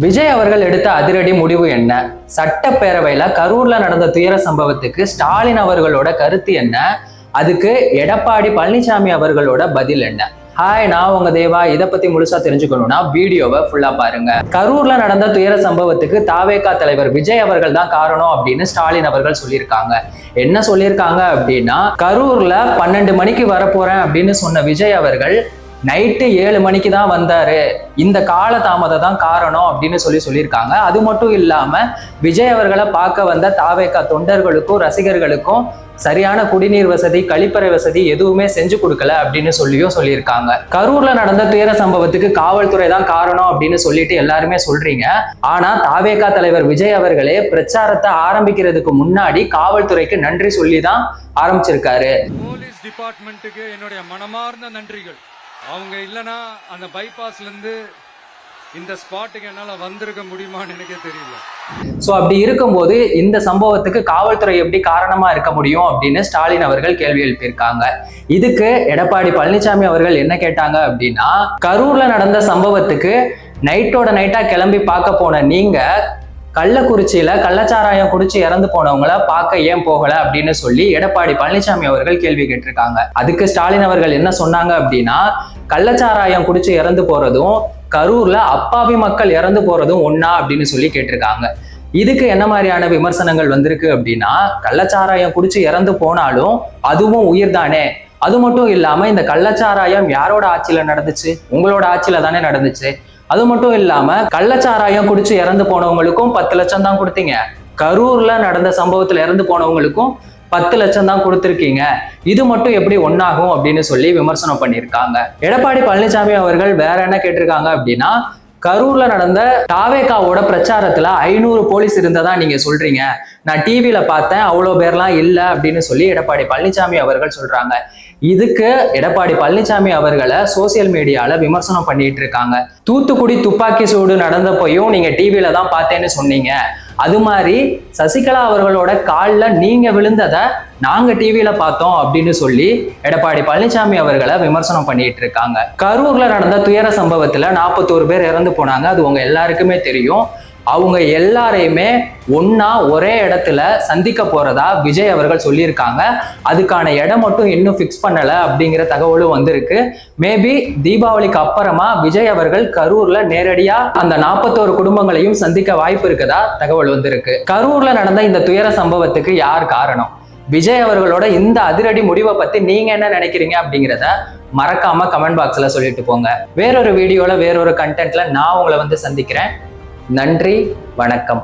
விஜய் அவர்கள் எடுத்த அதிரடி முடிவு என்ன? சட்டப்பேரவையில கரூர்ல நடந்த துயர சம்பவத்துக்கு ஸ்டாலின் அவர்களோட கருத்து என்ன? அதுக்கு எடப்பாடி பழனிசாமி அவர்களோட பதில் என்ன? ஹாய், நான் உங்க தேவா. இதை பத்தி முழுசா தெரிஞ்சுக்கணும்னா வீடியோவை ஃபுல்லா பாருங்க. கரூர்ல நடந்த துயர சம்பவத்துக்கு தாவேகா தலைவர் விஜய் அவர்கள் தான் காரணம் அப்படின்னு ஸ்டாலின் அவர்கள் சொல்லியிருக்காங்க. என்ன சொல்லியிருக்காங்க அப்படின்னா, கரூர்ல 12 மணிக்கு வரப்போறேன் அப்படின்னு சொன்ன விஜய் அவர்கள் நைட்டு 7 மணிக்கு தான் வந்தாரு, இந்த கால தாமதம் தான் காரணம் அப்படின்னு சொல்லியிருக்காங்க. அது மட்டும் இல்லாம விஜய் அவர்களை பார்க்க வந்த தாவேகா தொண்டர்களுக்கும் ரசிகர்களுக்கும் சரியான குடிநீர் வசதி, கழிப்பறை வசதி எதுவுமே செஞ்சு கொடுக்கல அப்படின்னு சொல்லியிருக்காங்க. கரூர்ல நடந்த துயர சம்பவத்துக்கு காவல்துறை தான் காரணம் அப்படின்னு சொல்லிட்டு எல்லாருமே சொல்றீங்க. ஆனா தாவேகா தலைவர் விஜய் அவர்களே பிரச்சாரத்தை ஆரம்பிக்கிறதுக்கு முன்னாடி காவல்துறைக்கு நன்றி சொல்லி தான் ஆரம்பிச்சிருக்காரு. போலீஸ் டிபார்ட்மெண்ட்டுக்கு என்னுடைய மனமார்ந்த நன்றிகள். அவங்க இல்லைன்னா அந்த பைபாஸ்ல இருந்து இந்த ஸ்பாட்டுக்கு என்னால வந்திருக்க முடியுமான்னு எனக்கே தெரியல. சோ அப்படி இருக்கும்போது இந்த சம்பவத்துக்கு காவல்துறை எப்படி காரணமா இருக்க முடியும் அப்படின்னு ஸ்டாலின் அவர்கள் கேள்வி எழுப்பியிருக்காங்க. இதுக்கு எடப்பாடி பழனிசாமி அவர்கள் என்ன கேட்டாங்க அப்படின்னா, கரூர்ல நடந்த சம்பவத்துக்கு நைட்டோட நைட்டா கிளம்பி பார்க்க போன நீங்க கள்ளக்குறிச்சியில கள்ளச்சாராயம் குடிச்சு இறந்து போனவங்கள பார்க்க ஏன் போகல அப்படின்னு சொல்லி எடப்பாடி பழனிசாமி அவர்கள் கேள்வி கேட்டிருக்காங்க. அதுக்கு ஸ்டாலின் அவர்கள் என்ன சொன்னாங்க அப்படின்னா, கள்ளச்சாராயம் குடிச்சு இறந்து போறதும் கரூர்ல அப்பாவி மக்கள் இறந்து போறதும் ஒன்னா அப்படின்னு சொல்லி கேட்டிருக்காங்க. இதுக்கு என்ன மாதிரியான விமர்சனங்கள் வந்திருக்கு அப்படின்னா, கள்ளச்சாராயம் குடிச்சு இறந்து போனாலும் அதுவும் உயிர் தானே, அது மட்டும் இல்லாம இந்த கள்ளச்சாராயம் யாரோட ஆட்சியில நடந்துச்சு? உங்களோட ஆட்சியில தானே நடந்துச்சு. அது மட்டும் இல்லாம கள்ளச்சாராயம் குடிச்சு இறந்து போனவங்களுக்கும் 10 லட்சம் தான் கொடுத்தீங்க, கரூர்ல நடந்த சம்பவத்துல இறந்து போனவங்களுக்கும் 10 லட்சம் தான் கொடுத்துருக்கீங்க, இது மட்டும் எப்படி ஒன்னாகும் அப்படின்னு சொல்லி விமர்சனம் பண்ணியிருக்காங்க. எடப்பாடி பழனிசாமி அவர்கள் வேற என்ன கேட்டிருக்காங்க அப்படின்னா, கரூர்ல நடந்த தாவேகாவோட பிரச்சாரத்துல 500 போலீஸ் இருந்ததா நீங்க சொல்றீங்க, நான் டிவியில பார்த்தேன், அவ்வளோ பேர்லாம் இல்லை அப்படின்னு சொல்லி எடப்பாடி பழனிசாமி அவர்கள் சொல்றாங்க. இதுக்கு எடப்பாடி பழனிசாமி அவர்களை சோசியல் மீடியால விமர்சனம் பண்ணிட்டு இருக்காங்க. தூத்துக்குடி துப்பாக்கி சூடு நடந்தப்பையும் நீங்க டிவியில தான் பார்த்தேன்னு சொன்னீங்க, அது மாதிரி சசிகலா அவர்களோட காலில் நீங்க விழுந்ததை நாங்க டிவியில பார்த்தோம் அப்படின்னு சொல்லி எடப்பாடி பழனிசாமி அவர்களை விமர்சனம் பண்ணிட்டு இருக்காங்க. கரூர்ல நடந்த துயர சம்பவத்துல 41 பேர் இறந்து போனாங்க, அது உங்க எல்லாருக்குமே தெரியும். அவங்க எல்லாரையுமே ஒன்னா ஒரே இடத்துல சந்திக்க போறதா விஜய் அவர்கள் சொல்லியிருக்காங்க. அதுக்கான இடம் மட்டும் இன்னும் ஃபிக்ஸ் பண்ணல அப்படிங்கிற தகவலும் வந்திருக்கு. மேபி தீபாவளிக்கு அப்புறமா விஜய் அவர்கள் கரூர்ல நேரடியா அந்த 41 குடும்பங்களையும் சந்திக்க வாய்ப்பு இருக்கதா தகவல் வந்திருக்கு. கரூர்ல நடந்த இந்த துயர சம்பவத்துக்கு யார் காரணம்? விஜய் அவர்களோட இந்த அதிரடி முடிவை பத்தி நீங்க என்ன நினைக்கிறீங்க அப்படிங்கிறத மறக்காம கமெண்ட் பாக்ஸ்ல சொல்லிட்டு போங்க. வேறொரு வீடியோல வேறொரு கண்டென்ட்ல நான் உங்களை சந்திக்கிறேன். நன்றி, வணக்கம்.